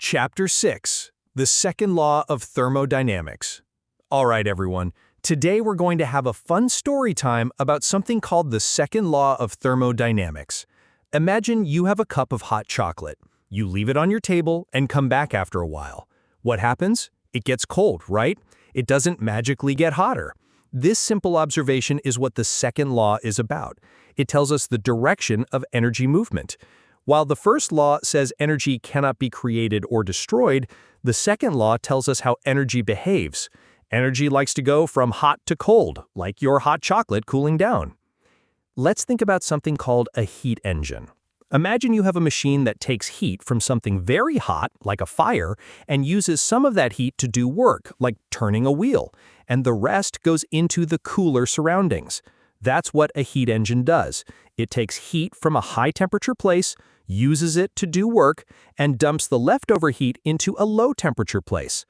Chapter 6, The Second Law of Thermodynamics. All right, everyone. Today we're going to have a fun story time about something called the Second Law of Thermodynamics. Imagine you have a cup of hot chocolate. You leave it on your table and come back after a while. What happens? It gets cold, right? It doesn't magically get hotter. This simple observation is what the second law is about. It tells us the direction of energy movement. While the first law says energy cannot be created or destroyed, the second law tells us how energy behaves. Energy likes to go from hot to cold, like your hot chocolate cooling down. Let's think about something called a heat engine. Imagine you have a machine that takes heat from something very hot, like a fire, and uses some of that heat to do work, like turning a wheel, and the rest goes into the cooler surroundings. That's what a heat engine does. It takes heat from a high-temperature place, uses it to do work, and dumps the leftover heat into a low-temperature place.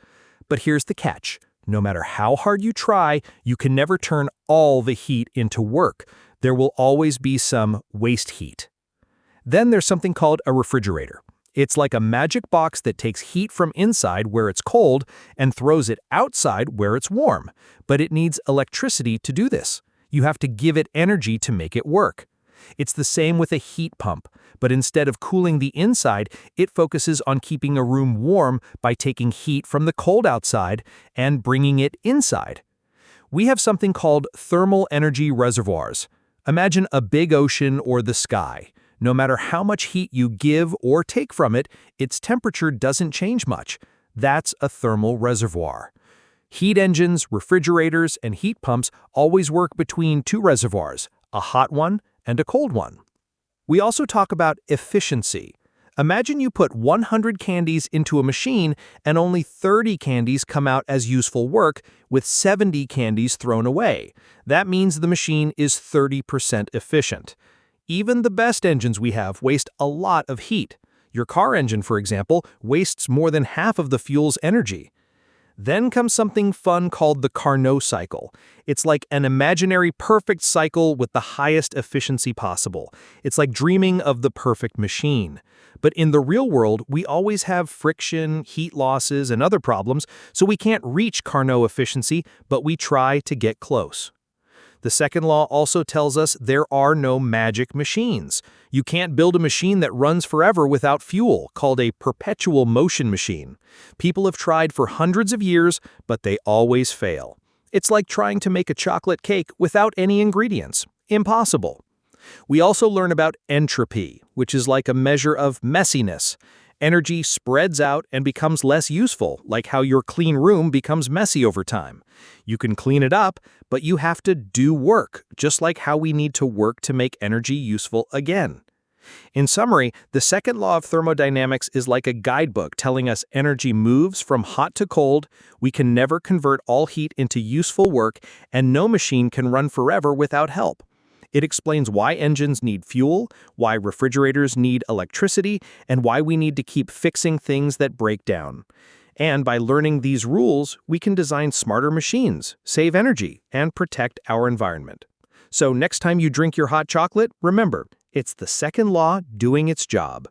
But here's the catch. No matter how hard you try, you can never turn all the heat into work. There will always be some waste heat. Then there's something called a refrigerator. It's like a magic box that takes heat from inside where it's cold and throws it outside where it's warm. But it needs electricity to do this. You have to give it energy to make it work. It's the same with a heat pump, but instead of cooling the inside, it focuses on keeping a room warm by taking heat from the cold outside and bringing it inside. We have something called thermal energy reservoirs. Imagine a big ocean or the sky. No matter how much heat you give or take from it, its temperature doesn't change much. That's a thermal reservoir. Heat engines, refrigerators, and heat pumps always work between two reservoirs, a hot one and a cold one. We also talk about efficiency. Imagine you put 100 candies into a machine and only 30 candies come out as useful work, with 70 candies thrown away. That means the machine is 30% efficient. Even the best engines we have waste a lot of heat. Your car engine, for example, wastes more than half of the fuel's energy. Then comes something fun called the Carnot cycle. It's like an imaginary perfect cycle with the highest efficiency possible. It's like dreaming of the perfect machine. But in the real world, we always have friction, heat losses, and other problems, so we can't reach Carnot efficiency, but we try to get close. The second law also tells us there are no magic machines. You can't build a machine that runs forever without fuel, called a perpetual motion machine. People have tried for hundreds of years, but they always fail. It's like trying to make a chocolate cake without any ingredients. Impossible. We also learn about entropy, which is like a measure of messiness. Energy spreads out and becomes less useful, like how your clean room becomes messy over time. You can clean it up, but you have to do work, just like how we need to work to make energy useful again. In summary, the second law of thermodynamics is like a guidebook telling us energy moves from hot to cold, we can never convert all heat into useful work, and no machine can run forever without help. It explains why engines need fuel, why refrigerators need electricity, and why we need to keep fixing things that break down. And by learning these rules, we can design smarter machines, save energy, and protect our environment. So next time you drink your hot chocolate, remember, it's the second law doing its job.